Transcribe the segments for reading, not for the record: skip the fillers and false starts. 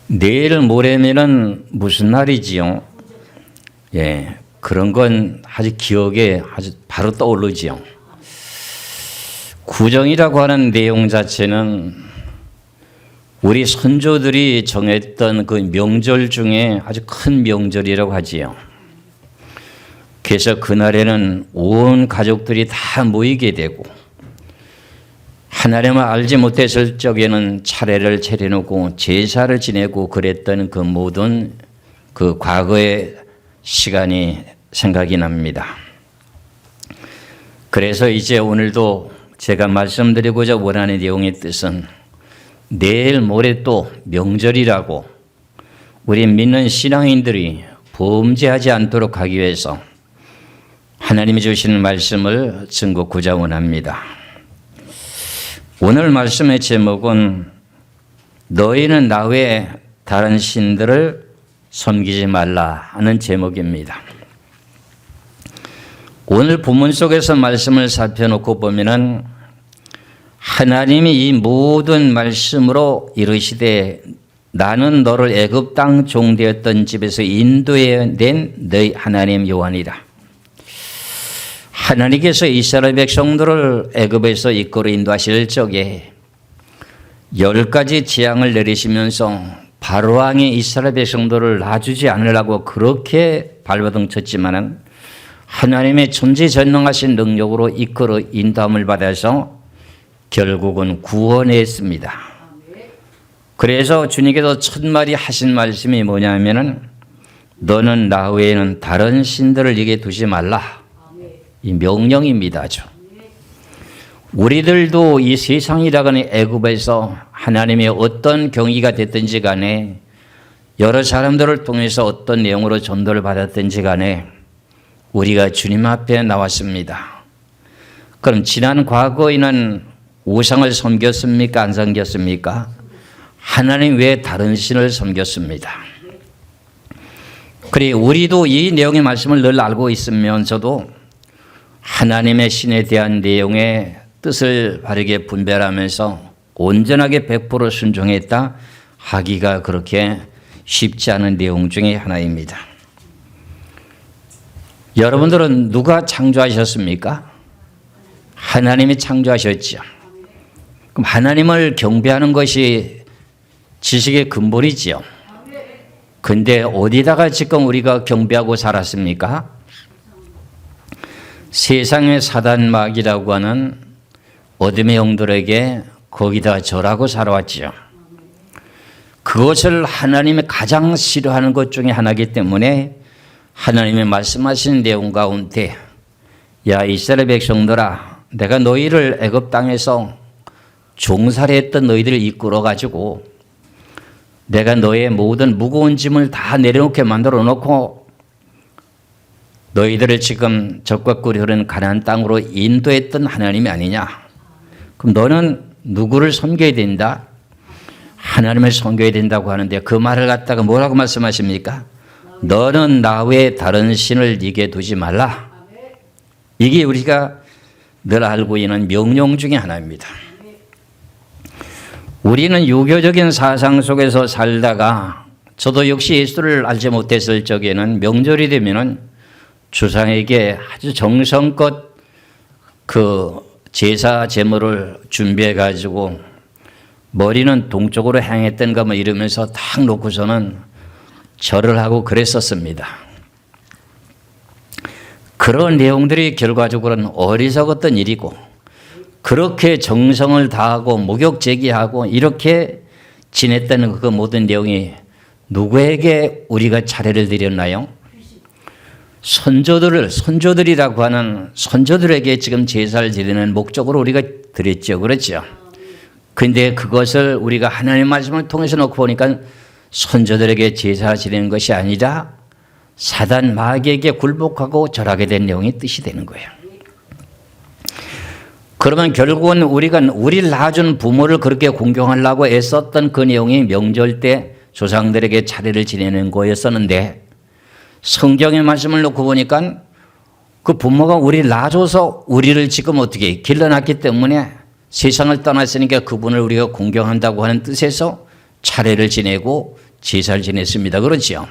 내일 모레면은 무슨 날이지요? 예, 그런 건 아주 기억에 아주 바로 떠오르지요. 구정이라고 하는 내용 자체는 우리 선조들이 정했던 그 명절 중에 아주 큰 명절이라고 하지요. 그래서 그날에는 온 가족들이 다 모이게 되고 하나님을 알지 못했을 적에는 차례를 차려놓고 제사를 지내고 그랬던 그 모든 그 과거의 시간이 생각이 납니다. 그래서 이제 오늘도 제가 말씀드리고자 원하는 내용의 뜻은 내일 모레 또 명절이라고 우리 믿는 신앙인들이 범죄하지 않도록 하기 위해서 하나님이 주시는 말씀을 증거하고자 원합니다. 오늘 말씀의 제목은 너희는 나 외에 다른 신들을 섬기지 말라 하는 제목입니다. 오늘 본문 속에서 말씀을 살펴놓고 보면은 하나님이 이 모든 말씀으로 이르시되 나는 너를 애굽 땅 종되었던 집에서 인도해낸 너희 하나님 여호와니라. 하나님께서 이스라엘 백성들을 애굽에서 이끌어 인도하실 적에 10가지 재앙을 내리시면서 바로 왕이 이스라엘 백성들을 놔주지 않으려고 그렇게 발버둥 쳤지만은 하나님의 전지전능하신 능력으로 이끌어 인도함을 받아서 결국은 구원했습니다. 그래서 주님께서 첫 마디 하신 말씀이 뭐냐면은 너는 나 외에는 다른 신들을 네게 두지 말라. 이 명령입니다. 아주. 우리들도 이 세상이라는 애굽에서 하나님의 어떤 경위가 됐든지 간에 여러 사람들을 통해서 어떤 내용으로 전도를 받았든지 간에 우리가 주님 앞에 나왔습니다. 그럼 지난 과거에는 우상을 섬겼습니까? 안 섬겼습니까? 하나님 외에 다른 신을 섬겼습니다. 그래 우리도 이 내용의 말씀을 늘 알고 있으면서도 하나님의 신에 대한 내용의 뜻을 바르게 분별하면서 온전하게 100% 순종했다 하기가 그렇게 쉽지 않은 내용 중에 하나입니다. 여러분들은 누가 창조하셨습니까? 하나님이 창조하셨죠. 그럼 하나님을 경배하는 것이 지식의 근본이지요. 근데 어디다가 지금 우리가 경배하고 살았습니까? 세상의 사단마귀라고 하는 어둠의 영들에게 거기다 절하고 살아왔지요. 그것을 하나님이 가장 싫어하는 것 중에 하나이기 때문에 하나님이 말씀하신 내용 가운데 야 이스라엘 백성들아 내가 너희를 애굽 땅에서 종살이했던 너희들을 이끌어 가지고 내가 너의 모든 무거운 짐을 다 내려놓게 만들어 놓고 너희들을 지금 적과 꿀이 흐르는 가나안 땅으로 인도했던 하나님이 아니냐. 그럼 너는 누구를 섬겨야 된다? 하나님을 섬겨야 된다고 하는데 그 말을 갖다가 뭐라고 말씀하십니까? 너는 나 외에 다른 신을 네게 두지 말라. 이게 우리가 늘 알고 있는 명령 중에 하나입니다. 우리는 유교적인 사상 속에서 살다가 저도 역시 예수를 알지 못했을 적에는 명절이 되면은 주상에게 아주 정성껏 그 제사 제물을 준비해 가지고 머리는 동쪽으로 향했던가 뭐 이러면서 딱 놓고서는 절을 하고 그랬었습니다. 그런 내용들이 결과적으로는 어리석었던 일이고 그렇게 정성을 다하고 목욕 제기하고 이렇게 지냈다는 그 모든 내용이 누구에게 우리가 차례를 드렸나요? 선조들이라고 하는 선조들에게 지금 제사를 드리는 목적으로 우리가 드렸죠. 그렇죠? 근데 그것을 우리가 하나님의 말씀을 통해서 놓고 보니까 선조들에게 제사를 드리는 것이 아니라 사단 마귀에게 굴복하고 절하게 된 내용이 뜻이 되는 거예요. 그러면 결국은 우리를 낳아준 부모를 그렇게 공경하려고 애썼던 그 내용이 명절 때 조상들에게 차례를 지내는 거였었는데 성경의 말씀을 놓고 보니까 그 부모가 우리를 낳아줘서 우리를 지금 어떻게 길러놨기 때문에 세상을 떠났으니까 그분을 우리가 공경한다고 하는 뜻에서 차례를 지내고 제사를 지냈습니다. 그렇지요?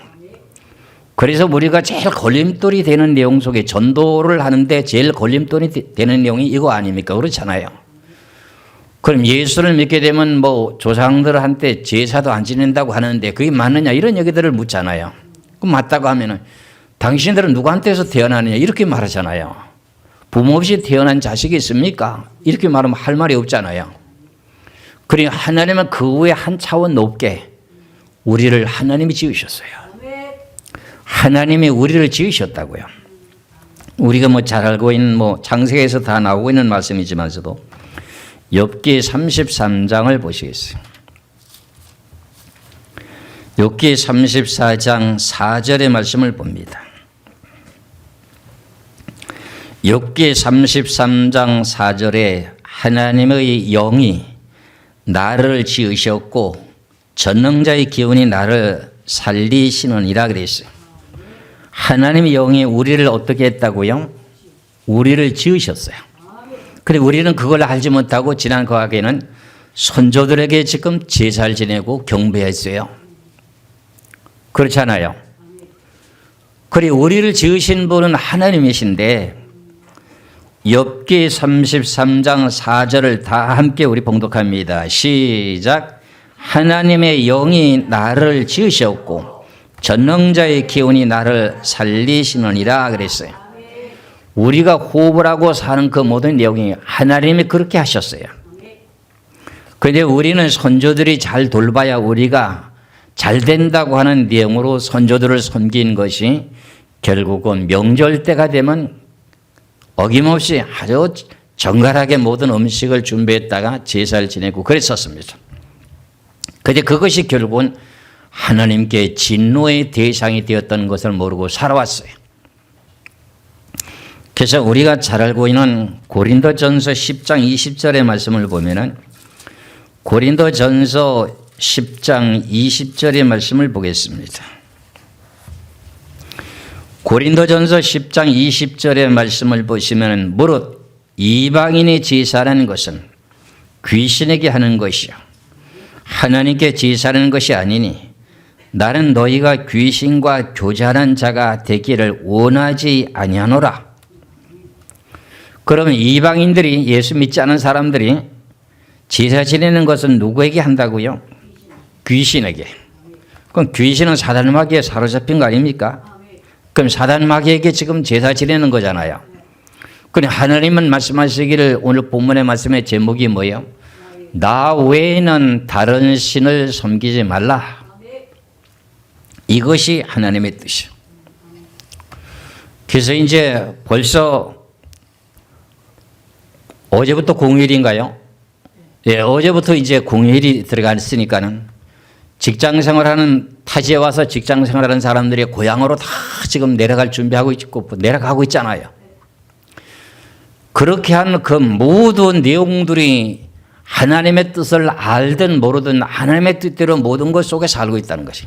그래서 우리가 제일 걸림돌이 되는 내용 속에 전도를 하는데 제일 걸림돌이 되는 내용이 이거 아닙니까? 그렇잖아요. 그럼 예수를 믿게 되면 뭐 조상들한테 제사도 안 지낸다고 하는데 그게 맞느냐 이런 얘기들을 묻잖아요. 그럼 맞다고 하면은 당신들은 누구한테서 태어나느냐 이렇게 말하잖아요. 부모 없이 태어난 자식이 있습니까? 이렇게 말하면 할 말이 없잖아요. 그러니 하나님은 그 후에 한 차원 높게 우리를 하나님이 지으셨어요. 하나님이 우리를 지으셨다고요. 우리가 뭐 잘 알고 있는 뭐 창세기에서 다 나오고 있는 말씀이지만서도 욥기 33장을 보시겠어요. 욥기 34장 4절의 말씀을 봅니다. 욥기 33장 4절에 하나님의 영이 나를 지으셨고 전능자의 기운이 나를 살리시느니라 그랬어요. 하나님의 영이 우리를 어떻게 했다고요? 우리를 지으셨어요. 그런데 우리는 그걸 알지 못하고 지난 과거에는 선조들에게 지금 제사를 지내고 경배했어요. 그렇잖아요. 그래 우리를 지으신 분은 하나님이신데 욥기 33장 4절을 다 함께 우리 봉독합니다. 시작. 하나님의 영이 나를 지으셨고 전능자의 기운이 나를 살리시느니라 그랬어요. 우리가 호흡을 하고 사는 그 모든 내용이 하나님이 그렇게 하셨어요. 그런데 우리는 선조들이 잘 돌봐야 우리가 잘 된다고 하는 내용으로 선조들을 섬긴 것이 결국은 명절 때가 되면 어김없이 아주 정갈하게 모든 음식을 준비했다가 제사를 지내고 그랬었습니다. 그런데 그것이 결국은 하나님께 진노의 대상이 되었던 것을 모르고 살아왔어요. 그래서 우리가 잘 알고 있는 고린도전서 10장 20절의 말씀을 보면은 고린도전서 10장 20절의 말씀을 보겠습니다. 고린도전서 10장 20절의 말씀을 보시면 무릇 이방인의 제사라는 것은 귀신에게 하는 것이요 하나님께 제사하는 것이 아니니 나는 너희가 귀신과 교제하는 자가 되기를 원하지 아니하노라. 그러면 이방인들이 예수 믿지 않은 사람들이 제사 지내는 것은 누구에게 한다고요? 귀신에게. 그럼 귀신은 사단 마귀에 사로잡힌 거 아닙니까? 그럼 사단 마귀에게 지금 제사 지내는 거잖아요. 그럼 하나님은 말씀하시기를 오늘 본문의 말씀의 제목이 뭐예요? 나 외에는 다른 신을 섬기지 말라. 이것이 하나님의 뜻이요. 그래서 이제 벌써 어제부터 공휴일인가요? 예, 어제부터 이제 공휴일이 들어갔으니까는 직장 생활하는 타지에 와서 직장 생활하는 사람들이 고향으로 다 지금 내려갈 준비하고 있고 내려가고 있잖아요. 그렇게 한 그 모든 내용들이 하나님의 뜻을 알든 모르든 하나님의 뜻대로 모든 것 속에 살고 있다는 것이.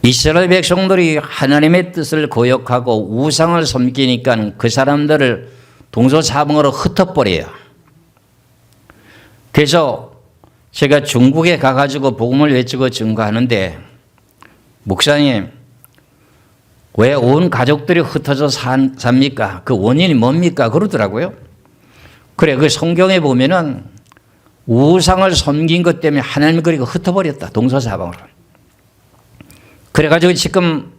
이스라엘 백성들이 하나님의 뜻을 거역하고 우상을 섬기니까 그 사람들을 동서사방으로 흩어버려요. 그래서 제가 중국에 가가지고 복음을 외치고 증거하는데 목사님 왜 온 가족들이 흩어져 삽니까? 그 원인이 뭡니까? 그러더라고요. 그래 그 성경에 보면은 우상을 섬긴 것 때문에 하나님이 그리고 흩어버렸다. 동서사방으로. 그래가지고 지금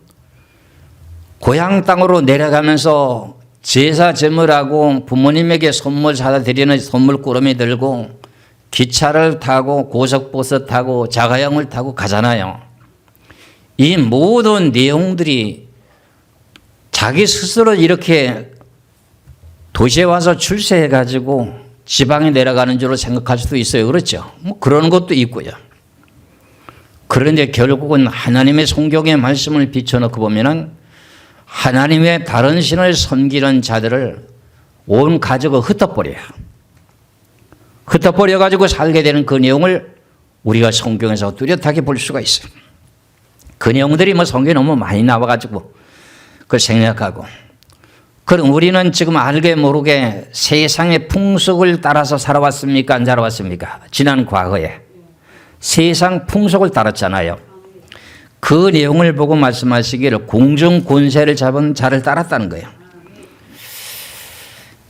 고향 땅으로 내려가면서 제사 제물하고 부모님에게 선물 사다 드리는 선물 꾸러미 들고 기차를 타고 고속버스 타고 자가용을 타고 가잖아요. 이 모든 내용들이 자기 스스로 이렇게 도시에 와서 출세해가지고 지방에 내려가는 줄로 생각할 수도 있어요. 그렇죠? 뭐 그런 것도 있고요. 그런데 결국은 하나님의 성경의 말씀을 비춰놓고 보면은 하나님의 다른 신을 섬기는 자들을 온 가족을 흩어버려요. 흩어버려가지고 살게 되는 그 내용을 우리가 성경에서 뚜렷하게 볼 수가 있어요. 그 내용들이 뭐 성경에 너무 많이 나와가지고 그걸 생략하고. 그럼 우리는 지금 알게 모르게 세상의 풍속을 따라서 살아왔습니까? 안 살아왔습니까? 지난 과거에. 세상 풍속을 따랐잖아요. 그 내용을 보고 말씀하시기를 공중 권세를 잡은 자를 따랐다는 거예요.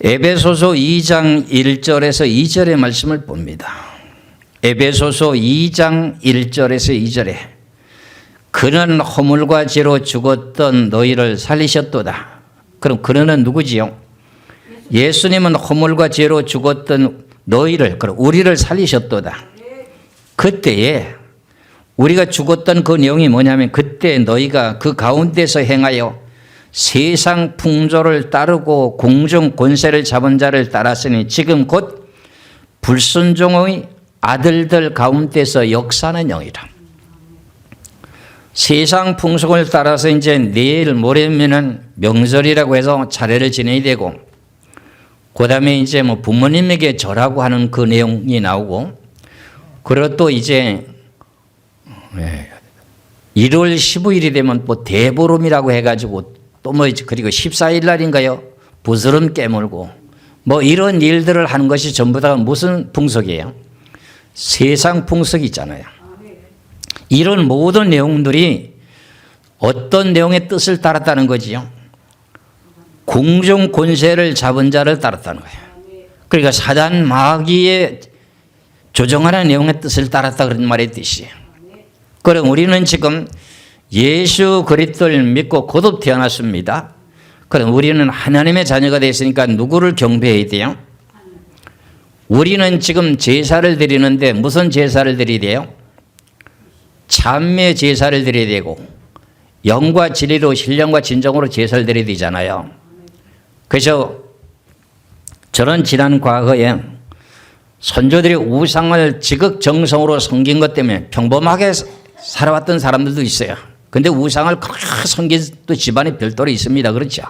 에베소서 2장 1절에서 2절의 말씀을 봅니다. 에베소서 2장 1절에서 2절에 그는 허물과 죄로 죽었던 너희를 살리셨도다. 그럼 그는 누구지요? 예수님은 허물과 죄로 죽었던 너희를, 그럼 우리를 살리셨도다. 그때에 우리가 죽었던 그 내용이 뭐냐면 그때 너희가 그 가운데서 행하여 세상 풍조를 따르고 공중 권세를 잡은 자를 따랐으니 지금 곧 불순종의 아들들 가운데서 역사하는 영이라. 세상 풍속을 따라서 이제 내일 모레면은 명절이라고 해서 차례를 지내야 되고, 그 다음에 이제 뭐 부모님에게 절하고 하는 그 내용이 나오고, 그리고 또 이제 1월 15일이 되면 뭐 대보름이라고 해가지고 또 뭐 그리고 14일 날인가요? 부스럼 깨물고 뭐 이런 일들을 하는 것이 전부 다 무슨 풍속이에요? 세상 풍속이 있잖아요. 이런 모든 내용들이 어떤 내용의 뜻을 따랐다는 거지요? 공중 권세를 잡은 자를 따랐다는 거예요. 그러니까 사단 마귀의 조정하는 내용의 뜻을 따랐다 그런 말의 뜻이에요. 그럼 우리는 지금 예수 그리스도를 믿고 거듭 태어났습니다. 그럼 우리는 하나님의 자녀가 됐으니까 누구를 경배해야 돼요? 우리는 지금 제사를 드리는데 무슨 제사를 드려야 돼요? 참회 제사를 드려야 되고 영과 진리로 신령과 진정으로 제사를 드려야 되잖아요. 그래서 저는 지난 과거에 선조들이 우상을 지극정성으로 섬긴 것 때문에 평범하게 살아왔던 사람들도 있어요. 근데 우상을 그렇게 섬긴 또 집안에 별도로 있습니다. 그렇죠?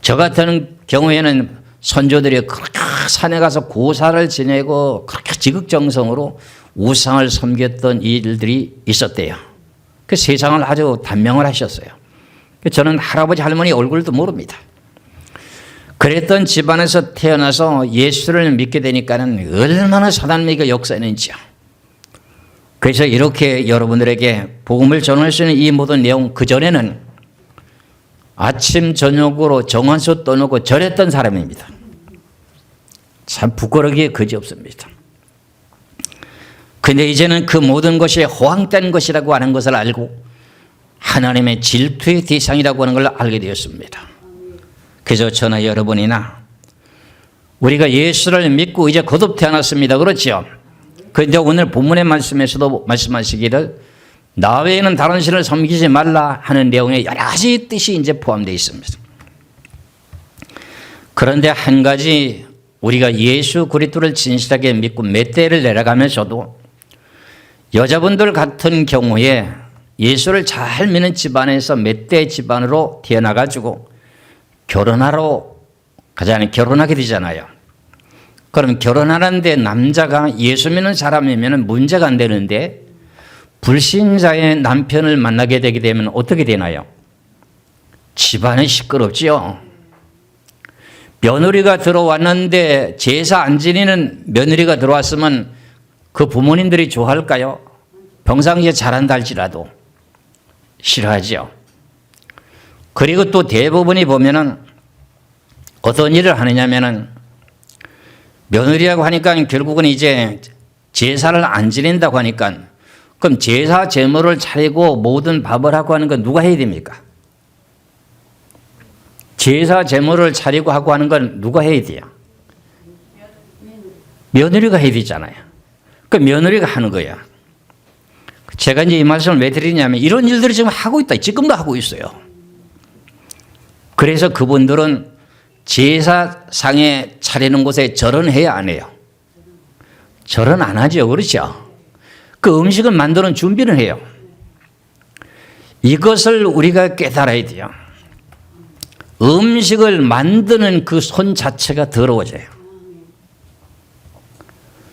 저 같은 경우에는 선조들이 그렇게 산에 가서 고사를 지내고 그렇게 지극정성으로 우상을 섬겼던 일들이 있었대요. 그 세상을 아주 단명을 하셨어요. 저는 할아버지 할머니 얼굴도 모릅니다. 그랬던 집안에서 태어나서 예수를 믿게 되니까는 얼마나 사단마귀가 역사했는지요. 그래서 이렇게 여러분들에게 복음을 전할 수 있는 이 모든 내용, 그전에는 아침 저녁으로 정원수 떠놓고 절했던 사람입니다. 참 부끄러기에 그지없습니다. 근데 이제는 그 모든 것이 허황된 것이라고 하는 것을 알고 하나님의 질투의 대상이라고 하는 걸 알게 되었습니다. 그래서 저나 여러분이나 우리가 예수를 믿고 이제 거듭 태어났습니다. 그렇죠? 그런데 오늘 본문의 말씀에서도 말씀하시기를 나 외에는 다른 신을 섬기지 말라 하는 내용에 여러 가지 뜻이 이제 포함되어 있습니다. 그런데 한 가지 우리가 예수 그리스도를 진실하게 믿고 멧돼를 내려가면서도 여자분들 같은 경우에 예수를 잘 믿는 집안에서 멧돼 집안으로 태어나가지고 결혼하러 가자니 결혼하게 되잖아요. 그럼 결혼하는데 남자가 예수 믿는 사람이면 문제가 안 되는데 불신자의 남편을 만나게 되게 되면 어떻게 되나요? 집안이 시끄럽지요. 며느리가 들어왔는데 제사 안 지내는 며느리가 들어왔으면 그 부모님들이 좋아할까요? 평상시에 잘한다 할지라도 싫어하죠. 그리고 또 대부분이 보면은 어떤 일을 하느냐면은 며느리라고 하니까 결국은 이제 제사를 안 지낸다고 하니까 그럼 제사 제물을 차리고 모든 밥을 하고 하는 건 누가 해야 됩니까? 제사 제물을 차리고 하고 하는 건 누가 해야 돼요? 며느리가 해야 되잖아요. 그 며느리가 하는 거야. 제가 이제 이 말씀을 왜 드리냐면 이런 일들을 지금 하고 있다. 지금도 하고 있어요. 그래서 그분들은 제사상에 차리는 곳에 절은 해야 안 해요? 절은 안 하죠. 그렇죠? 그 음식을 만드는 준비는 해요. 이것을 우리가 깨달아야 돼요. 음식을 만드는 그 손 자체가 더러워져요.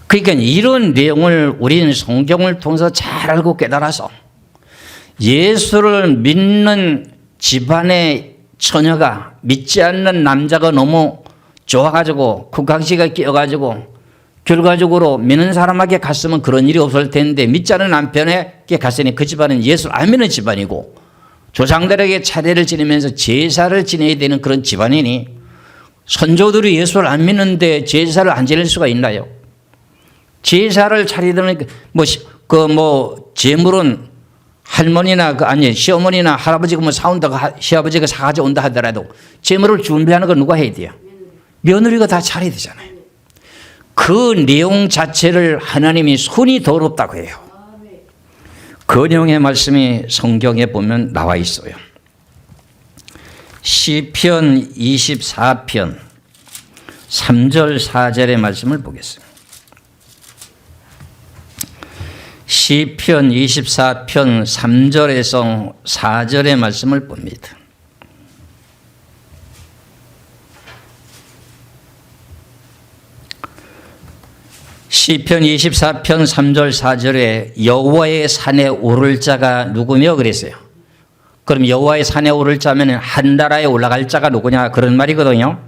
그러니까 이런 내용을 우리는 성경을 통해서 잘 알고 깨달아서 예수를 믿는 집안의 처녀가 믿지 않는 남자가 너무 좋아가지고 국강씨가 끼어가지고 결과적으로 믿는 사람에게 갔으면 그런 일이 없을 텐데 믿지 않은 남편에게 갔으니 그 집안은 예수를 안 믿는 집안이고 조상들에게 차례를 지내면서 제사를 지내야 되는 그런 집안이니 선조들이 예수를 안 믿는데 제사를 안 지낼 수가 있나요? 제사를 차리더니 재물은 할머니나 시어머니나 할아버지가 사온다고 시아버지가 사가져 온다 하더라도 재물을 준비하는 건 누가 해야 돼요? 며느리가 다 차려야 되잖아요. 그 내용 자체를 하나님이 손이 더럽다고 해요. 그 내용의 말씀이 성경에 보면 나와 있어요. 시편 24편 3절 4절의 말씀을 보겠습니다. 시편 24편 3절에서 4절의 말씀을 봅니다. 시편 24편 3절 4절에 여호와의 산에 오를 자가 누구며 그랬어요. 그럼 여호와의 산에 오를 자면 한 나라에 올라갈 자가 누구냐 그런 말이거든요.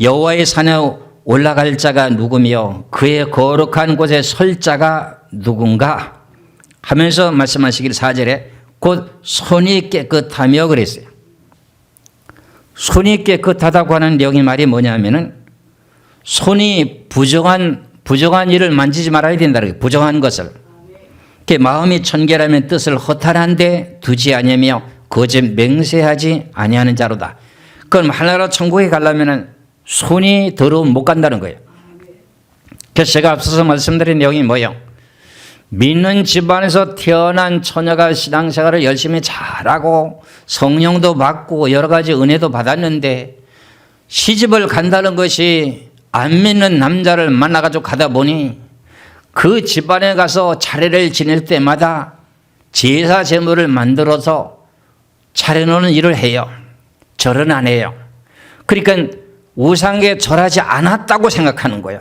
여호와의 산에 올라갈 자가 누구며 그의 거룩한 곳에 설 자가 누군가 하면서 말씀하시길 4절에 곧 손이 깨끗하며 그랬어요. 손이 깨끗하다고 하는 내용의 말이 뭐냐면은 손이 부정한 일을 만지지 말아야 된다는 거예요. 부정한 것을. 마음이 청결하면 뜻을 허탄한데 두지 아니하며 거짓 맹세하지 아니하는 자로다. 그럼 하나로 천국에 가려면 손이 더러우면 못 간다는 거예요. 그래서 제가 앞서서 말씀드린 내용이 뭐예요? 믿는 집안에서 태어난 처녀가 신앙생활을 열심히 잘하고 성령도 받고 여러 가지 은혜도 받았는데 시집을 간다는 것이 안 믿는 남자를 만나가지고 가다 보니 그 집안에 가서 차례를 지낼 때마다 제사 제물을 만들어서 차려놓는 일을 해요. 절은 안 해요. 그러니까 우상에 절하지 않았다고 생각하는 거예요.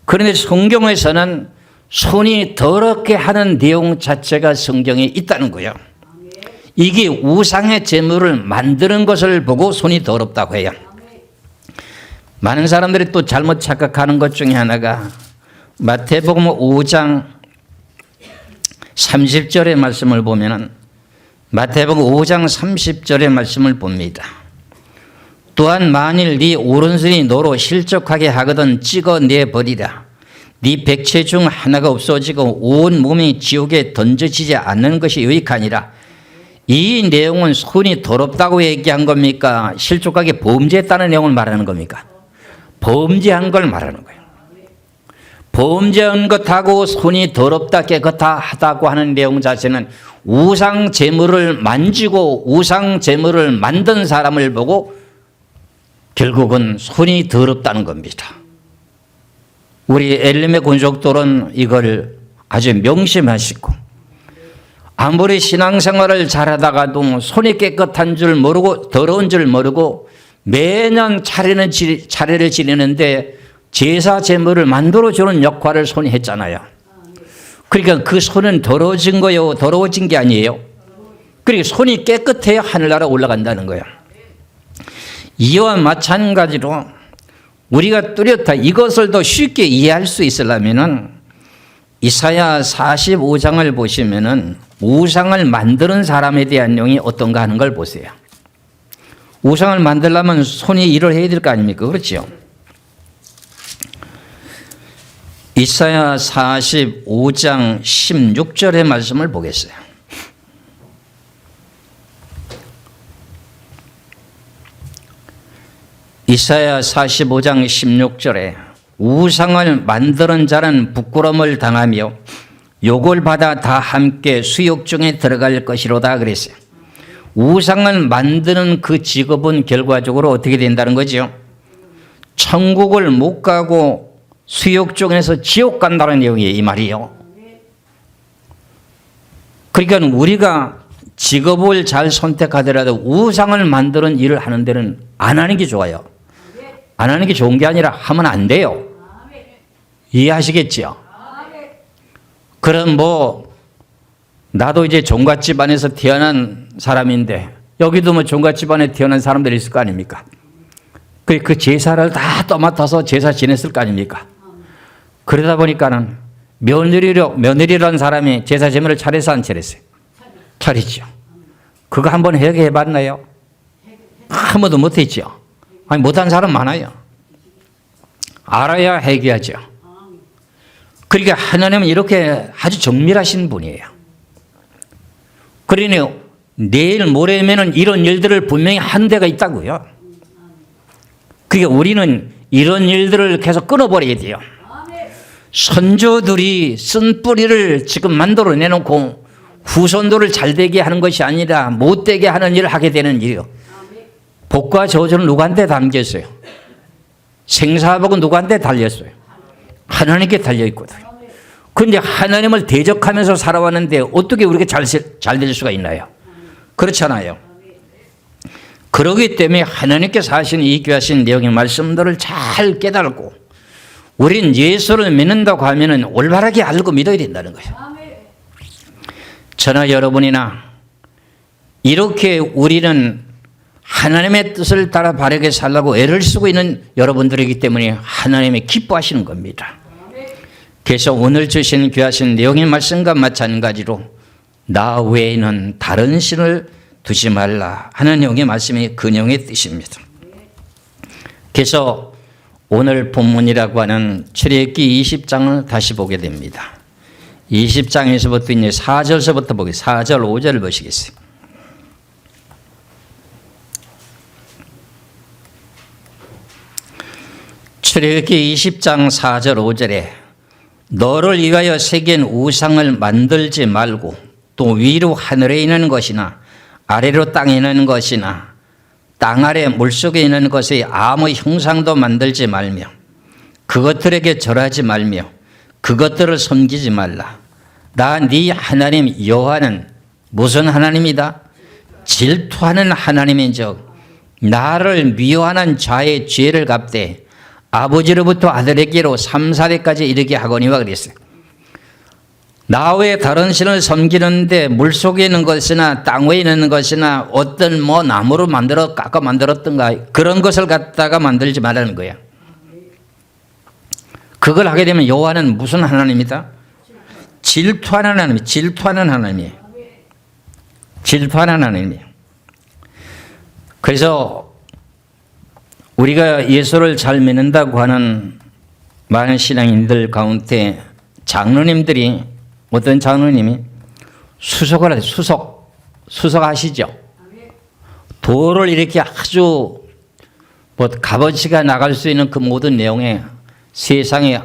그런데 성경에서는 손이 더럽게 하는 내용 자체가 성경에 있다는 거예요. 이게 우상의 제물을 만드는 것을 보고 손이 더럽다고 해요. 많은 사람들이 또 잘못 착각하는 것 중에 하나가 마태복음 5장 30절의 말씀을 보면은 마태복음 5장 30절의 말씀을 봅니다. 또한 만일 네 오른손이 너로 실족하게 하거든 찍어내버리라. 네 백체 중 하나가 없어지고 온 몸이 지옥에 던져지지 않는 것이 유익하니라. 이 내용은 손이 더럽다고 얘기한 겁니까? 실족하게 범죄했다는 내용을 말하는 겁니까? 범죄한 걸 말하는 거예요. 범죄한 것하고 손이 더럽다 깨끗하다고 하는 내용 자체는 우상 제물을 만지고 우상 제물을 만든 사람을 보고 결국은 손이 더럽다는 겁니다. 우리 엘림의 군족들은 이걸 아주 명심하시고 아무리 신앙생활을 잘하다가도 손이 깨끗한 줄 모르고 더러운 줄 모르고 매년 차례를 지내는데 제사 제물을 만들어주는 역할을 손이 했잖아요. 그러니까 그 손은 더러워진 거예요? 더러워진 게 아니에요? 그러니까 손이 깨끗해야 하늘나라 올라간다는 거예요. 이와 마찬가지로 우리가 뚜렷하 이것을 더 쉽게 이해할 수 있으려면은 이사야 45장을 보시면은 우상을 만드는 사람에 대한 내용이 어떤가 하는 걸 보세요. 우상을 만들려면 손이 일을 해야 될 거 아닙니까? 그렇죠? 이사야 45장 16절의 말씀을 보겠어요. 이사야 45장 16절에 우상을 만드는 자는 부끄러움을 당하며 욕을 받아 다 함께 수욕 중에 들어갈 것이로다 그랬어요. 우상을 만드는 그 직업은 결과적으로 어떻게 된다는 거죠? 천국을 못 가고 수욕 중에서 지옥 간다는 내용이에요. 이 말이요. 그러니까 우리가 직업을 잘 선택하더라도 우상을 만드는 일을 하는 데는 안 하는 게 좋아요. 안 하는 게 좋은 게 아니라 하면 안 돼요. 이해하시겠죠? 그럼 나도 이제 종갓 집안에서 태어난 사람인데 여기도 종갓 집안에 태어난 사람들이 있을 거 아닙니까? 그 제사를 다 떠맡아서 제사 지냈을 거 아닙니까? 그러다 보니까는 며느리라는 사람이 제사 제물을 차려서 안 차렸어요? 차리죠. 그거 한번 회개해 봤나요? 한 번도 못했죠. 아니, 못한 사람 많아요. 알아야 회개하죠. 그러니까 하나님은 이렇게 아주 정밀하신 분이에요. 그러니 내일 모레면은 이런 일들을 분명히 한 데가 있다고요. 그러니까 우리는 이런 일들을 계속 끊어버려야 돼요. 선조들이 쓴 뿌리를 지금 만들어 내놓고 후손들을 잘되게 하는 것이 아니라 못되게 하는 일을 하게 되는 일이요. 복과 저주는 누구한테 담겼어요? 생사복은 누구한테 달렸어요? 하나님께 달려있거든요. 그런데 하나님을 대적하면서 살아왔는데 어떻게 우리가 잘 될 수가 있나요? 그렇잖아요. 그러기 때문에 하나님께서 하신 이 귀하신 내용의 말씀들을 잘 깨달고 우린 예수를 믿는다고 하면 올바르게 알고 믿어야 된다는 거예요. 저나 여러분이나 이렇게 우리는 하나님의 뜻을 따라 바르게 살라고 애를 쓰고 있는 여러분들이기 때문에 하나님이 기뻐하시는 겁니다. 그래서 오늘 주신 귀하신 내용의 말씀과 마찬가지로 나 외에는 다른 신을 두지 말라 하는 내용의 말씀이 그 내용의 뜻입니다. 그래서 오늘 본문이라고 하는 출애굽기 20장을 다시 보게 됩니다. 20장에서부터 이제 4절서부터 보겠습니다. 4절, 5절을 보시겠어요. 출애굽기 20장 4절 5절에 너를 위하여 새긴 우상을 만들지 말고 또 위로 하늘에 있는 것이나 아래로 땅에 있는 것이나 땅 아래 물속에 있는 것의 아무 형상도 만들지 말며 그것들에게 절하지 말며 그것들을 섬기지 말라. 나 네 하나님 여호와는 무슨 하나님이다? 질투하는 하나님인즉 나를 미워하는 자의 죄를 갚되 아버지로부터 아들에게로 3, 4대까지 이르게 하거니와 그랬어요. 나 외에 다른 신을 섬기는데 물속에 있는 것이나 땅 위에 있는 것이나 어떤 나무로 깎아 만들었던가 그런 것을 갖다가 만들지 말라는 거야. 그걸 하게 되면 여호와는 무슨 하나님이다? 질투하는 하나님, 질투하는 하나님이에요. 질투하는 하나님이에요. 그래서 우리가 예수를 잘 믿는다고 하는 많은 신앙인들 가운데 장로님들이 어떤 장로님이 수석을 하죠. 수석 아시죠? 도를 이렇게 아주 값어치가 나갈 수 있는 그 모든 내용에 세상에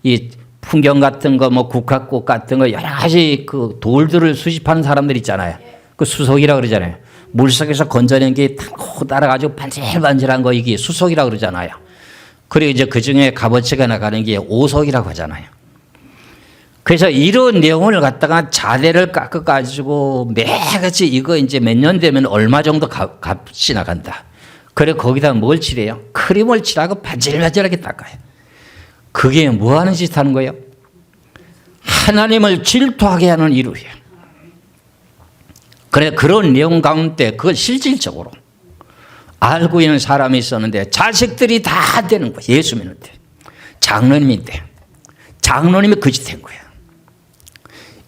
이 풍경 같은 거 국화꽃 같은 거 여러 가지 그 돌들을 수집하는 사람들 있잖아요. 그 수석이라고 그러잖아요. 물속에서 건져낸 게 타고 따라가지고 반질반질한 거 이게 수석이라고 그러잖아요. 그리고 이제 그 중에 값어치가 나가는 게 오석이라고 하잖아요. 그래서 이런 내용을 갖다가 자대를 깎아가지고 매같이 이거 이제 몇 년 되면 얼마 정도 값이 나간다. 그래 거기다 뭘 칠해요? 크림을 칠하고 반질반질하게 닦아요. 그게 뭐 하는 짓 하는 거예요? 하나님을 질투하게 하는 이유예요. 그래 그런 내용 가운데 그걸 실질적으로 알고 있는 사람이 있었는데 자식들이 다 되는 거예요. 예수 믿는데. 장로님인데. 장로님이 그 짓 한 거예요.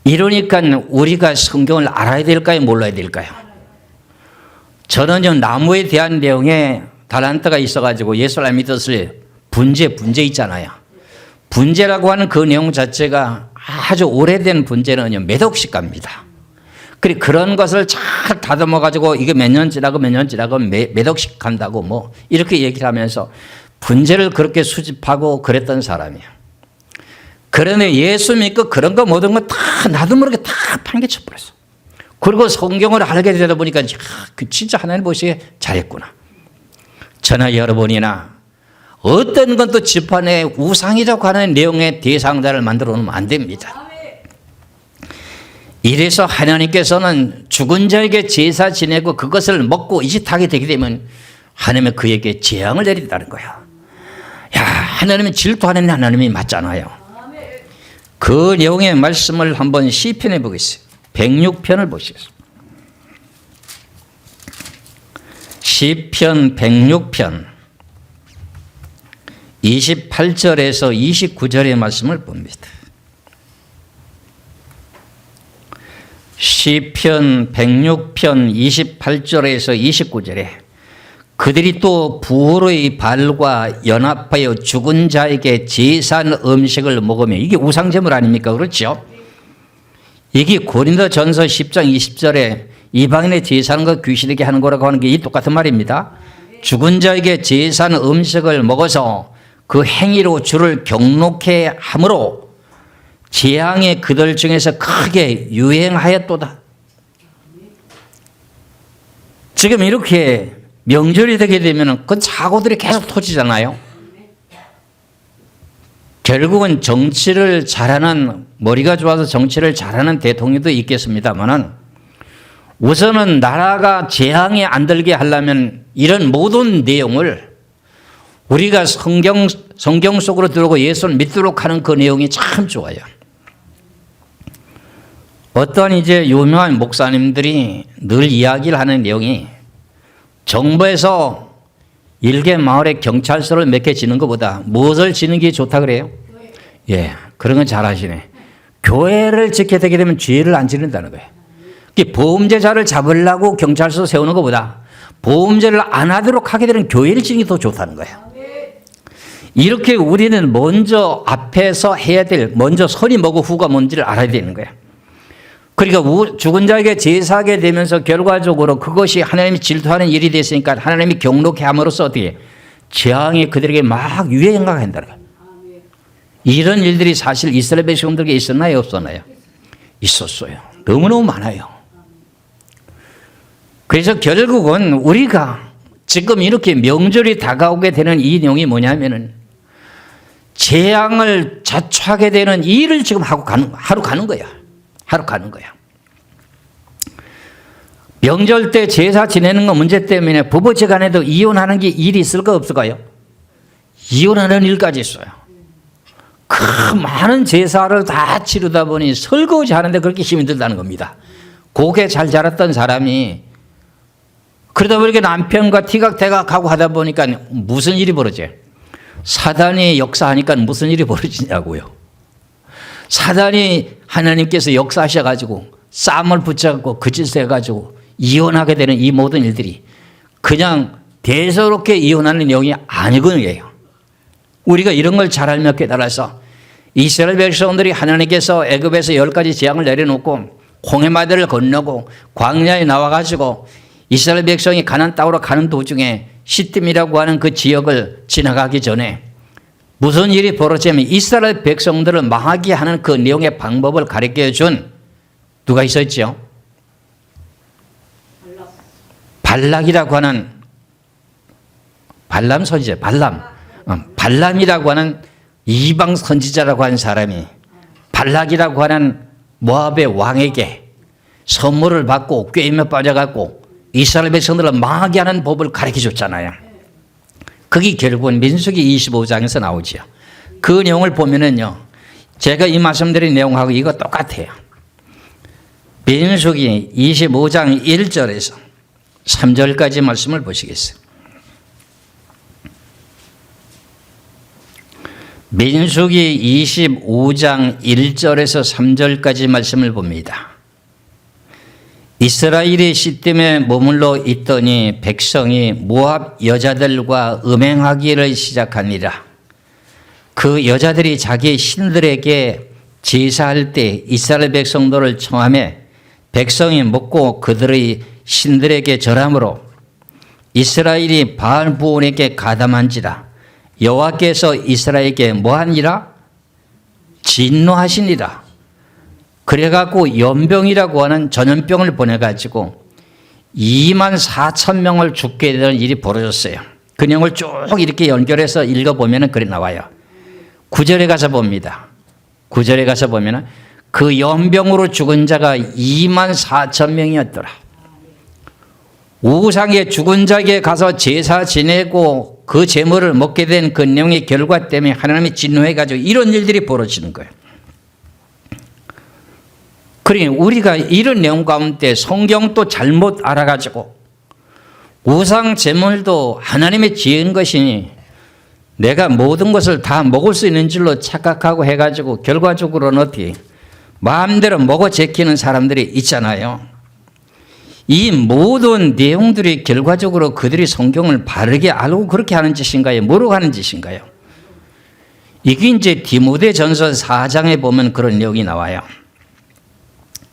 이러니까 우리가 성경을 알아야 될까요? 몰라야 될까요? 저는요, 나무에 대한 내용에 달란트가 있어가지고 예수를 믿었을 분재 있잖아요. 분재라고 하는 그 내용 자체가 아주 오래된 분재는요, 몇 억씩 갑니다. 그런 것을 잘 다듬어가지고 이게 몇 년 지나고 몇 억씩 간다고 이렇게 얘기를 하면서 분재를 그렇게 수집하고 그랬던 사람이에요. 그러네 예수 믿고 그런 거 모든 거 다 나도 모르게 다 판개쳐 버렸어. 그리고 성경을 알게 되다 보니까 진짜 하나님 보시기에 잘했구나. 저나 여러분이나 어떤 건 또 집안에 우상이라고 하는 내용의 대상자를 만들어 놓으면 안 됩니다. 이래서 하나님께서는 죽은 자에게 제사 지내고 그것을 먹고 이 짓 하게 되게 되면 하나님은 그에게 재앙을 내린다는 거야. 야, 하나님은 질투하는 하나님이 맞잖아요. 그 내용의 말씀을 한번 시편해 보겠습니다. 106편을 보시겠습니다. 시편 106편 28절에서 29절의 말씀을 봅니다. 시편 106편 28절에서 29절에 그들이 또 부호의 발과 연합하여 죽은 자에게 제사한 음식을 먹으며, 이게 우상제물 아닙니까? 그렇죠? 이게 고린도전서 10장 20절에 이방인의 제사하는 것 귀신에게 하는 거라고 하는 게 이 똑같은 말입니다. 죽은 자에게 제사한 음식을 먹어서 그 행위로 주를 경록해 함으로 재앙이 그들 중에서 크게 유행하였도다. 지금 이렇게 명절이 되게 되면 그 사고들이 계속 터지잖아요. 결국은 정치를 잘하는, 머리가 좋아서 정치를 잘하는 대통령도 있겠습니다만은 우선은 나라가 재앙에 안 들게 하려면 이런 모든 내용을 우리가 성경 속으로 들어오고 예수를 믿도록 하는 그 내용이 참 좋아요. 어떤 이제 유명한 목사님들이 늘 이야기를 하는 내용이, 정부에서 일개 마을에 경찰서를 몇 개 지는 것보다 무엇을 지는 게 좋다 그래요? 예, 그런 건 잘 아시네. 교회를 지켜야 되게 되면 죄를 안 지른다는 거예요. 보험제자를 잡으려고 경찰서 세우는 것보다 보험제를 안 하도록 하게 되는 교회를 지는 게 더 좋다는 거예요. 이렇게 우리는 먼저 앞에서 해야 될, 먼저 선이 뭐고 후가 뭔지를 알아야 되는 거예요. 그러니까 죽은 자에게 제사하게 되면서 결과적으로 그것이 하나님이 질투하는 일이 됐으니까 하나님이 경록해 함으로써 어떻게 재앙이 그들에게 막 유행한다는 거예요. 이런 일들이 사실 이스라엘 백성들에게 있었나요? 없었나요? 있었어요. 너무너무 많아요. 그래서 결국은 우리가 지금 이렇게 명절이 다가오게 되는 이 내용이 뭐냐면은 재앙을 자초하게 되는 일을 지금 하러 가는 거야. 하러 가는 거야. 명절 때 제사 지내는 거 문제 때문에 부부지간에도 이혼하는 게 일이 있을까 없을까요? 이혼하는 일까지 있어요. 그 많은 제사를 다 치르다 보니 설거지 하는데 그렇게 힘이 들다는 겁니다. 고개 잘 자랐던 사람이 그러다 보니까 남편과 티각태각하고 하다 보니까 무슨 일이 벌어져요? 사단이 역사하니까 무슨 일이 벌어지냐고요. 사단이 하나님께서 역사하셔가지고 쌈을 붙여갖고 그 짓을 해가지고 이혼하게 되는 이 모든 일들이 그냥 대수롭게 이혼하는 내용이 아니거든요. 우리가 이런 걸 잘 알며 깨달아서 이스라엘 백성들이 하나님께서 애굽에서 10가지 재앙을 내려놓고 홍해마들을 건너고 광야에 나와가지고 이스라엘 백성이 가나안 땅으로 가는 도중에 시딤이라고 하는 그 지역을 지나가기 전에 무슨 일이 벌어지면 이스라엘 백성들을 망하게 하는 그 내용의 방법을 가르쳐 준 누가 있었죠? 발락이라고 하는 발람 선지자, 발람이라고 하는 이방 선지자라고 하는 사람이 발락이라고 하는 모압의 왕에게 선물을 받고 꾀임에 빠져갖고 이스라엘 백성들을 망하게 하는 법을 가르쳐 줬잖아요. 그게 결국은 민수기 25장에서 나오죠. 그 내용을 보면은요, 제가 이 말씀드린 내용하고 이거 똑같아요. 민수기 25장 1절에서 3절까지 말씀을 보시겠어요. 민수기 25장 1절에서 3절까지 말씀을 봅니다. 이스라엘이 시딤에 머물러 있더니 백성이 모압 여자들과 음행하기를 시작하니라. 그 여자들이 자기 신들에게 제사할 때 이스라엘 백성들을 청하매 백성이 먹고 그들의 신들에게 절함으로 이스라엘이 바알 부온에게 가담한지라. 여호와께서 이스라엘에게 뭐하니라? 진노하시니라. 그래갖고 연병이라고 하는 전염병을 보내가지고 24,000명을 죽게 되는 일이 벌어졌어요. 그 내용을 쭉 이렇게 연결해서 읽어보면 그래 나와요. 9절에 가서 봅니다. 9절에 가서 보면 그 연병으로 죽은 자가 24,000명이었더라. 우상의 죽은 자에게 가서 제사 지내고 그 제물을 먹게 된 그 내용의 결과 때문에 하나님이 진노해가지고 이런 일들이 벌어지는 거예요. 그러니 우리가 이런 내용 가운데 성경도 잘못 알아가지고 우상 제물도 하나님의 지은 것이니 내가 모든 것을 다 먹을 수 있는 줄로 착각하고 해가지고 결과적으로는 어떻게 마음대로 먹어 제끼는 사람들이 있잖아요. 이 모든 내용들이 결과적으로 그들이 성경을 바르게 알고 그렇게 하는 짓인가요? 모르고 하는 짓인가요? 이게 이제 디모데전서 4장에 보면 그런 내용이 나와요.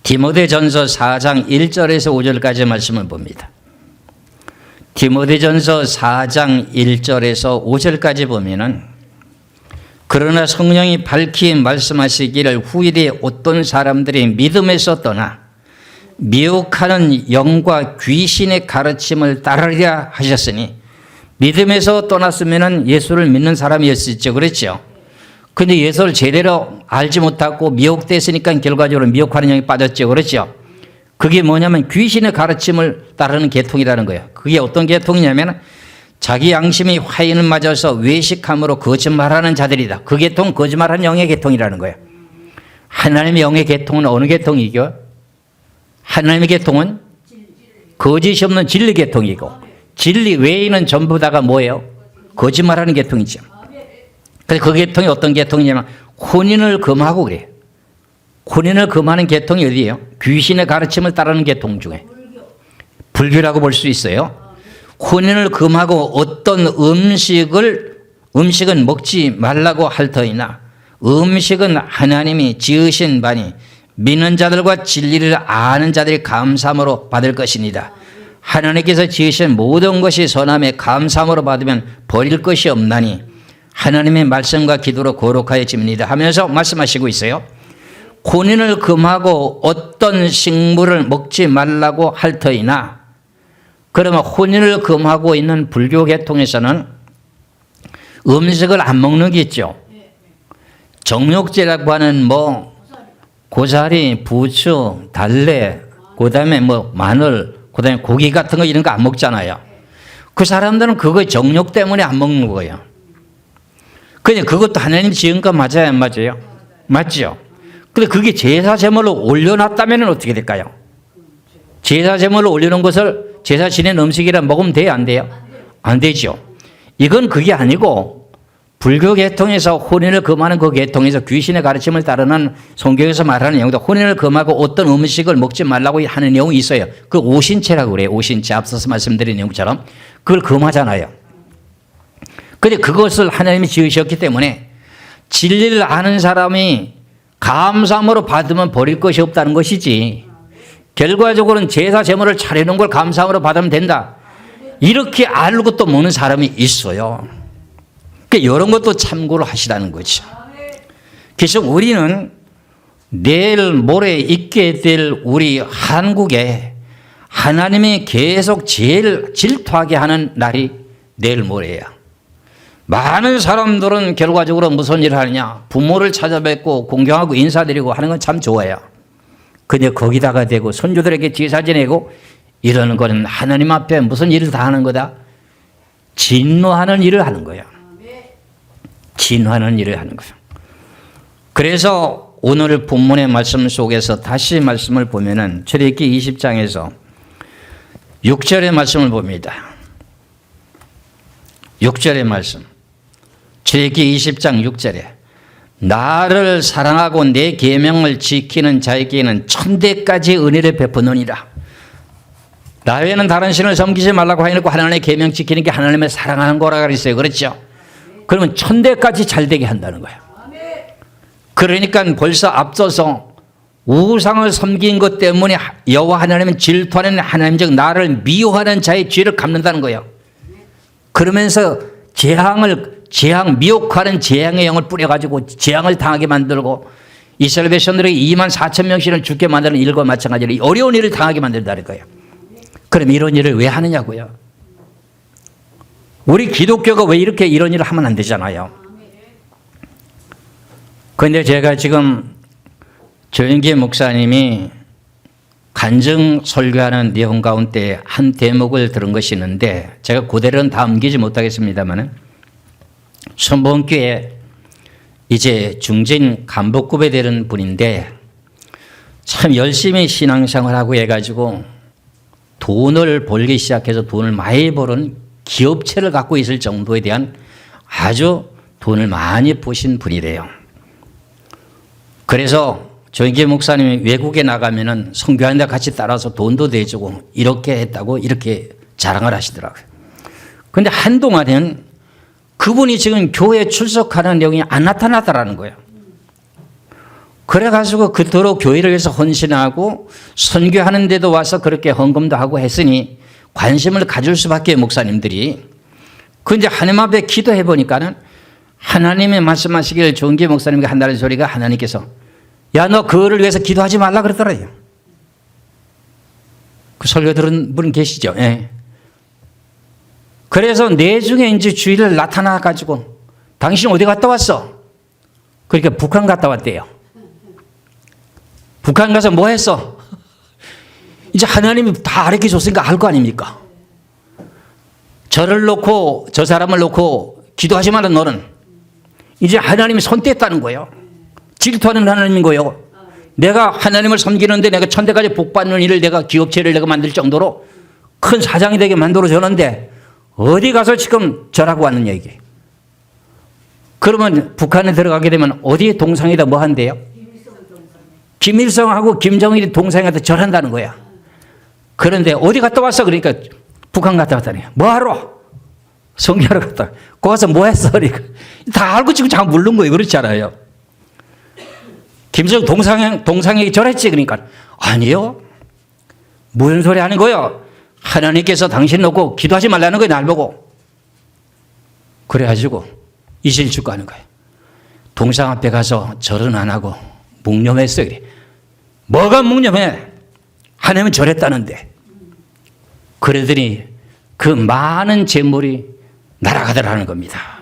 디모데전서 4장 1절에서 5절까지 말씀을 봅니다. 디모데전서 4장 1절에서 5절까지 보면은 그러나 성령이 밝히 말씀하시기를 후일에 어떤 사람들이 믿음에서 떠나 미혹하는 영과 귀신의 가르침을 따르려 하셨으니 믿음에서 떠났으면은 예수를 믿는 사람이었겠죠. 그렇죠? 근데 예수를 제대로 알지 못하고 미혹됐으니까 결과적으로 미혹하는 영이 빠졌죠. 그렇죠? 그게 뭐냐면 귀신의 가르침을 따르는 계통이라는 거예요. 그게 어떤 계통이냐면 자기 양심이 화인을 맞아서 외식함으로 거짓말하는 자들이다. 그 계통은 거짓말하는 영의 계통이라는 거예요. 하나님의 영의 계통은 어느 계통이죠? 하나님의 계통은 거짓이 없는 진리 계통이고 진리 외에는 전부 다가 뭐예요? 거짓말하는 계통이죠. 그래서 그 계통이 어떤 계통이냐면 혼인을 금하고 그래요. 혼인을 금하는 계통이 어디예요? 귀신의 가르침을 따르는 계통 중에 불교라고 볼 수 있어요. 혼인을 금하고 어떤 음식은 먹지 말라고 할 터이나 음식은 하나님이 지으신 바니 믿는 자들과 진리를 아는 자들이 감사함으로 받을 것이니다. 하나님께서 지으신 모든 것이 선함에 감사함으로 받으면 버릴 것이 없나니 하나님의 말씀과 기도로 거룩하여집니다 하면서 말씀하시고 있어요. 혼인을 금하고 어떤 식물을 먹지 말라고 할 터이나 그러면 혼인을 금하고 있는 불교 계통에서는 음식을 안 먹는 게 있죠. 정욕제라고 하는 고사리, 부추, 달래, 그 다음에 마늘, 그 다음에 고기 같은 거 이런 거 안 먹잖아요. 그 사람들은 그거 정욕 때문에 안 먹는 거예요. 그냥 그것도 하나님 지은 거 맞아요, 안 맞아요? 맞죠? 근데 그게 제사 제물로 올려놨다면 어떻게 될까요? 제사 제물로 올려놓은 것을 제사 지낸 음식이라 먹으면 돼요, 안 돼요? 안 되죠. 이건 그게 아니고 불교 계통에서 혼인을 금하는 그 계통에서 귀신의 가르침을 따르는 성경에서 말하는 내용도 혼인을 금하고 어떤 음식을 먹지 말라고 하는 내용이 있어요. 그 오신체라고 그래요. 오신체 앞서서 말씀드린 내용처럼 그걸 금하잖아요. 그런데 그것을 하나님이 지으셨기 때문에 진리를 아는 사람이 감사함으로 받으면 버릴 것이 없다는 것이지 결과적으로는 제사 제물을 차리는 걸 감사함으로 받으면 된다. 이렇게 알고 또 먹는 사람이 있어요. 그러니까 이런 것도 참고를 하시라는 거죠. 그래서 우리는 내일 모레 있게 될 우리 한국에 하나님이 계속 제일 질투하게 하는 날이 내일 모레예요. 많은 사람들은 결과적으로 무슨 일을 하느냐? 부모를 찾아뵙고 공경하고 인사드리고 하는 건 참 좋아요. 근데 거기다가 대고 손주들에게 제사 지내고 이러는 거는 하나님 앞에 무슨 일을 다 하는 거다? 진노하는 일을 하는 거예요. 진노하는 일을 하는 거예요. 그래서 오늘 본문의 말씀 속에서 다시 말씀을 보면은 출애굽기 20장에서 6절의 말씀을 봅니다. 6절의 말씀. 출애굽기 20장 6절에 나를 사랑하고 내 계명을 지키는 자에게는 천대까지 은혜를 베푸느니라. 나 외에는 다른 신을 섬기지 말라고 해놓고 하나님의 계명 지키는 게 하나님의 사랑하는 거라 그랬어요. 그렇죠? 그러면 천대까지 잘 되게 한다는 거예요. 그러니까 벌써 앞서서 우상을 섬긴 것 때문에 여호와 하나님은 질투하는 하나님 즉 나를 미워하는 자의 죄를 갚는다는 거예요. 그러면서 미혹하는 재앙의 영을 뿌려가지고 재앙을 당하게 만들고 이스라엘 백성들에게 2만 4천 명씩을 죽게 만드는 일과 마찬가지로 어려운 일을 당하게 만든다는 거예요. 그럼 이런 일을 왜 하느냐고요? 우리 기독교가 왜 이렇게 이런 일을 하면 안 되잖아요. 그런데 제가 지금 조영기 목사님이 간증 설교하는 내용 가운데 한 대목을 들은 것이 있는데 제가 그대로는 다 옮기지 못하겠습니다만 선봉교회 이제 중진 간복급에 되는 분인데 참 열심히 신앙생활하고 해가지고 돈을 벌기 시작해서 돈을 많이 버는 기업체를 갖고 있을 정도에 대한 아주 돈을 많이 버신 분이래요. 그래서 조인계 목사님이 외국에 나가면은 선교하는데 같이 따라서 돈도 대주고 이렇게 했다고 이렇게 자랑을 하시더라고요. 그런데 한동안은 그분이 지금 교회에 출석하는 내용이 안 나타나더라는 거예요. 그래가지고 그토록 교회를 위해서 헌신하고 선교하는 데도 와서 그렇게 헌금도 하고 했으니 관심을 가질 수밖에 목사님들이. 그런데 하나님 앞에 기도해 보니까는 하나님의 말씀하시기를 조인계 목사님에게 한다는 소리가 하나님께서 야, 너 그거를 위해서 기도하지 말라 그러더래요. 그 설교 들은 분 계시죠? 예. 그래서 내중에 이제 주일을 나타나가지고 당신 어디 갔다 왔어? 그러니까 북한 갔다 왔대요. 북한 가서 뭐 했어? 이제 하나님이 다 알게 줬으니까 알 거 아닙니까? 저를 놓고 저 사람을 놓고 기도하지 마라 너는. 이제 하나님이 손 뗐다는 거예요. 질투하는 하나님인 거예요. 내가 하나님을 섬기는데 내가 천대까지 복받는 일을 내가 기업체를 내가 만들 정도로 큰 사장이 되게 만들어줬는데 어디 가서 지금 절하고 왔느냐 이게. 그러면 북한에 들어가게 되면 어디에 동상에다 뭐 한대요? 김일성하고 김정일이 동상에다 절한다는 거야. 그런데 어디 갔다 왔어? 그러니까 북한 갔다 왔다니. 뭐하러? 성교하러 갔다. 거기 가서 뭐 했어? 그러니까 다 알고 지금 잠깐 물른 거예요. 그렇지 않아요? 김일성 동상에게 절했지. 그러니까 아니요. 무슨 소리 하는 거예요? 하나님께서 당신 놓고 기도하지 말라는 거예요. 날 보고. 그래가지고 이실 죽고 하는 거예요. 동상 앞에 가서 절은 안 하고 묵념했어요. 그래. 뭐가 묵념해? 하나님은 절했다는데. 그러더니 그 많은 재물이 날아가더라는 겁니다.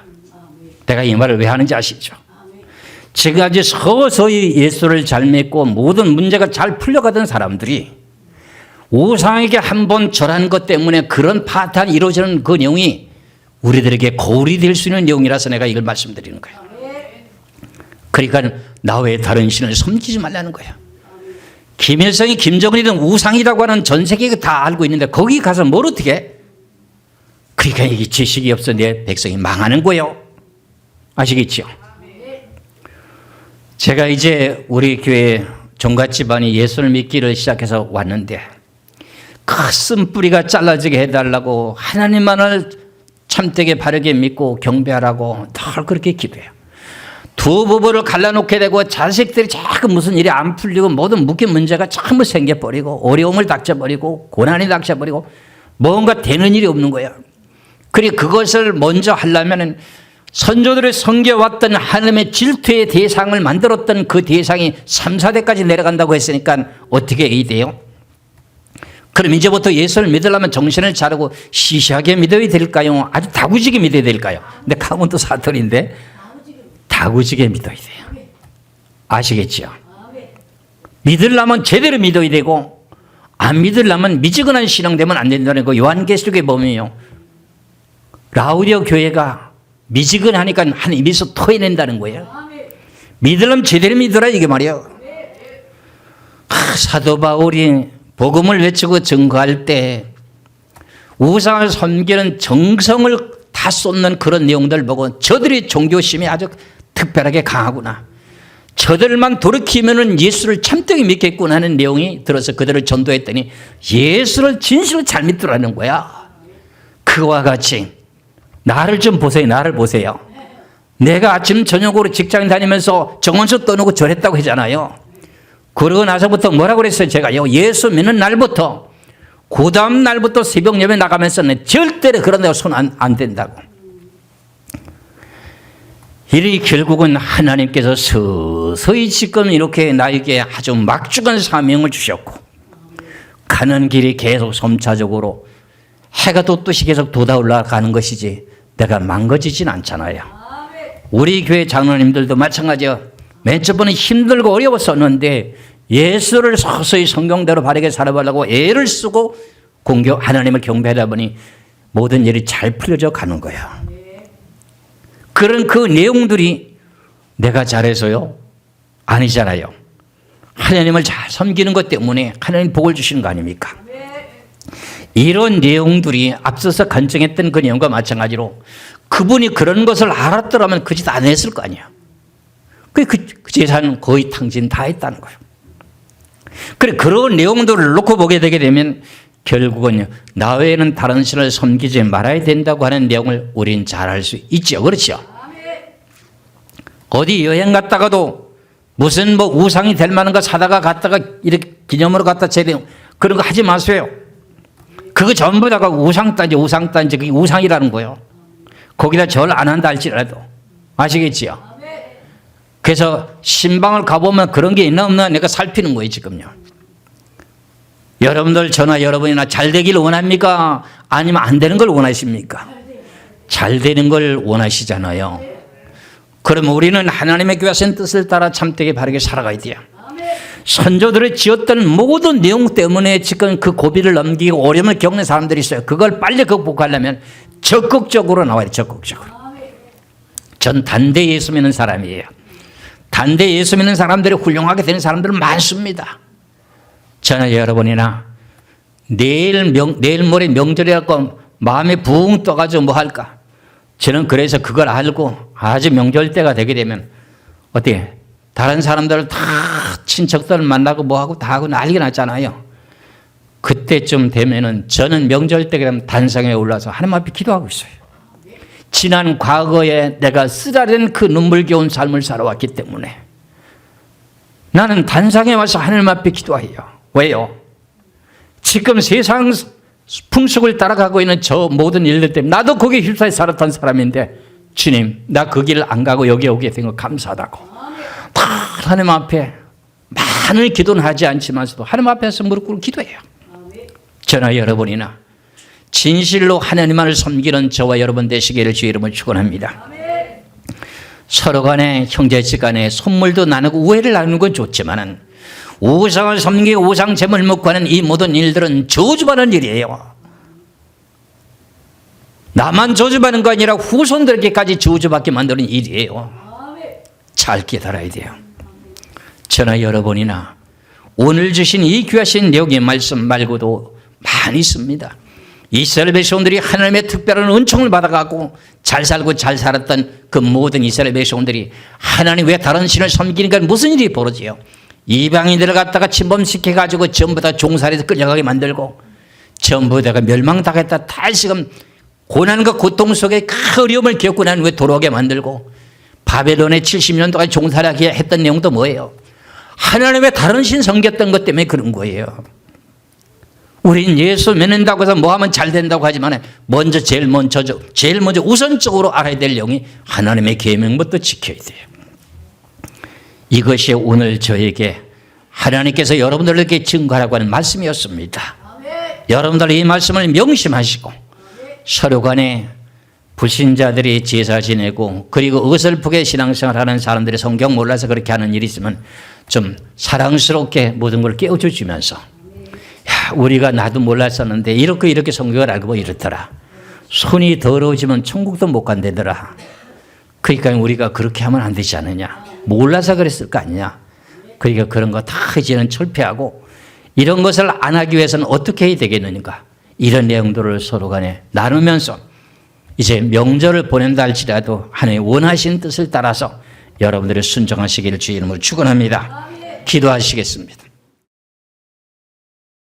내가 이 말을 왜 하는지 아시죠? 지금까지 서서히 예수를 잘 믿고 모든 문제가 잘 풀려가던 사람들이 우상에게 한번 절한 것 때문에 그런 파탄이 이루어지는 그 내용이 우리들에게 거울이 될 수 있는 내용이라서 내가 이걸 말씀드리는 거예요. 그러니까 나 외에 다른 신을 섬기지 말라는 거예요. 김일성이 김정은이든 우상이라고 하는 전 세계가 다 알고 있는데 거기 가서 뭘 어떻게 해? 그러니까 이게 지식이 없어 내 백성이 망하는 거예요. 아시겠죠? 제가 이제 우리 교회 종갓 집안이 예수를 믿기를 시작해서 왔는데 그 쓴뿌리가 잘라지게 해달라고 하나님만을 참되게 바르게 믿고 경배하라고 늘 그렇게 기도해요. 두 부부를 갈라놓게 되고 자식들이 자꾸 무슨 일이 안 풀리고 모든 묶인 문제가 전부 생겨버리고 어려움을 닥쳐버리고 고난이 닥쳐버리고 뭔가 되는 일이 없는 거예요. 그리고 그것을 먼저 하려면 선조들을 섬겨왔던 하나님의 질투의 대상을 만들었던 그 대상이 3, 4대까지 내려간다고 했으니까 어떻게 해야 돼요? 그럼 이제부터 예수를 믿으려면 정신을 차리고 시시하게 믿어야 될까요? 아주 다구지게 믿어야 될까요? 근데 강원도 사투리인데 다구지게 믿어야 돼요. 아시겠죠? 믿으려면 제대로 믿어야 되고 안 믿으려면 미지근한 신앙 되면 안 된다는 거 요한계시록에 보면요. 라우디오 교회가 미지근하니까 하나님께서 토해낸다는 거예요. 믿으려면 제대로 믿으라 이게 말이에요. 사도 바울이 복음을 외치고 증거할 때 우상을 섬기는 정성을 다 쏟는 그런 내용들 보고 저들이 종교심이 아주 특별하게 강하구나. 저들만 돌이키면은 예수를 참되게 믿겠구나 하는 내용이 들어서 그들을 전도했더니 예수를 진실로 잘 믿더라는 거야. 그와 같이 나를 좀 보세요. 나를 보세요. 내가 아침 저녁으로 직장 다니면서 정원수 떠놓고 절했다고 하잖아요. 그러고 나서부터 뭐라고 그랬어요? 제가요. 예수 믿는 날부터 그 다음 날부터 새벽 예배 나가면서 절대로 그런 데가 손 안 댄다고. 이 결국은 하나님께서 서서히 지금 이렇게 나에게 아주 막중한 사명을 주셨고 가는 길이 계속 점차적으로 해가 돋듯이 계속 돋아 올라가는 것이지 내가 망가지진 않잖아요. 우리 교회 장로님들도 마찬가지예요. 맨 첫번에 힘들고 어려웠었는데 예수를 서서히 성경대로 바르게 살아보려고 애를 쓰고 하나님을 경배하다 보니 모든 일이 잘 풀려져 가는 거예요. 그런 그 내용들이 내가 잘해서요? 아니잖아요. 하나님을 잘 섬기는 것 때문에 하나님 복을 주시는 거 아닙니까? 이런 내용들이 앞서서 간증했던 그 내용과 마찬가지로 그분이 그런 것을 알았더라면 그 짓 안 했을 거 아니야. 그 제사는 거의 탕진 다 했다는 거예요. 그래, 그런 내용들을 놓고 보게 되게 되면 결국은요, 나 외에는 다른 신을 섬기지 말아야 된다고 하는 내용을 우린 잘 알 수 있죠. 그렇죠? 어디 여행 갔다가도 무슨 뭐 우상이 될 만한 거 사다가 갔다가 이렇게 기념으로 갖다 제대로 그런 거 하지 마세요. 그거 전부 다가 우상단지, 그게 우상이라는 거예요. 거기다 절 안 한다 할지라도. 아시겠지요? 그래서 신방을 가보면 그런 게 있나 없나 내가 살피는 거예요, 지금요. 여러분들, 저나 여러분이나 잘 되길 원합니까? 아니면 안 되는 걸 원하십니까? 잘 되는 걸 원하시잖아요. 그럼 우리는 하나님의 교회하신 뜻을 따라 참되게 바르게 살아가야 돼요. 선조들이 지었던 모든 내용 때문에 지금 그 고비를 넘기고 어려움을 겪는 사람들이 있어요. 그걸 빨리 극복하려면 적극적으로 나와야 돼요. 적극적으로. 전 단대 예수 믿는 사람이에요. 단대 예수 믿는 사람들이 훌륭하게 되는 사람들은 많습니다. 저는 여러분이나 내일 모레 명절이라고 마음에 붕 떠가지고 뭐 할까? 저는 그래서 그걸 알고 아주 명절 때가 되게 되면 어때요? 다른 사람들을 다 친척들을 만나고 뭐하고 다 하고 난리가 났잖아요. 그때쯤 되면은 저는 명절 때 되면 단상에 올라서 하나님 앞에 기도하고 있어요. 지난 과거에 내가 쓰라린 그 눈물겨운 삶을 살아왔기 때문에 나는 단상에 와서 하나님 앞에 기도해요. 왜요? 지금 세상 풍속을 따라가고 있는 저 모든 일들 때문에 나도 거기에 휩싸여 살았던 사람인데 주님, 나 그 길을 안 가고 여기 오게 된 거 감사하다고. 다 하나님 앞에 많은 기도는 하지 않지만서도 하나님 앞에서 무릎 꿇고 기도해요. 저나 여러분이나 진실로 하나님만을 섬기는 저와 여러분 되시기를 주의 이름으로 축원합니다. 서로 간에 형제지 간에 선물도 나누고 우애를 나누는 건 좋지만은 우상을 섬기고 우상 제물 먹고 하는 이 모든 일들은 저주받는 일이에요. 나만 저주받는 거 아니라 후손들에게까지 저주받게 만드는 일이에요. 잘 깨달아야 돼요. 저나 여러분이나 오늘 주신 이 귀하신 내용의 말씀 말고도 많이 있습니다. 이스라엘 백성들이 하나님의 특별한 은총을 받아가고 잘 살고 잘 살았던 그 모든 이스라엘 백성들이 하나님 왜 다른 신을 섬기니까 무슨 일이 벌어져요? 이방인들을 갖다가 침범시켜가지고 전부 다 종살이에서 끌려가게 만들고 전부 다가 멸망당했다 다시금 고난과 고통 속에 큰 어려움을 겪고 난 후에 돌아오게 만들고 바벨론에 70년 동안 종살이하게 했던 내용도 뭐예요? 하나님의 다른 신 섬겼던 것 때문에 그런 거예요. 우린 예수 믿는다고 해서 뭐 하면 잘 된다고 하지만 제일 먼저 우선적으로 알아야 될 내용이 하나님의 계명부터 지켜야 돼요. 이것이 오늘 저에게 하나님께서 여러분들에게 증거하라고 하는 말씀이었습니다. 여러분들 이 말씀을 명심하시고 서로 간에 불신자들이 제사 지내고 그리고 어설프게 신앙생활하는 사람들이 성경 몰라서 그렇게 하는 일이 있으면 좀 사랑스럽게 모든 걸 깨워주시면서 야, 우리가 나도 몰랐었는데 이렇게 성경을 알고 이렇더라. 손이 더러워지면 천국도 못 간다더라. 그러니까 우리가 그렇게 하면 안 되지 않느냐. 몰라서 그랬을 거 아니냐. 그러니까 그런 거 다 이제는 철폐하고 이런 것을 안 하기 위해서는 어떻게 해야 되겠는가. 이런 내용들을 서로 간에 나누면서 이제 명절을 보낸다 할지라도 하나님의 원하시는 뜻을 따라서 여러분들이 순종하시기를 주의 이름으로 축원합니다. 기도하시겠습니다.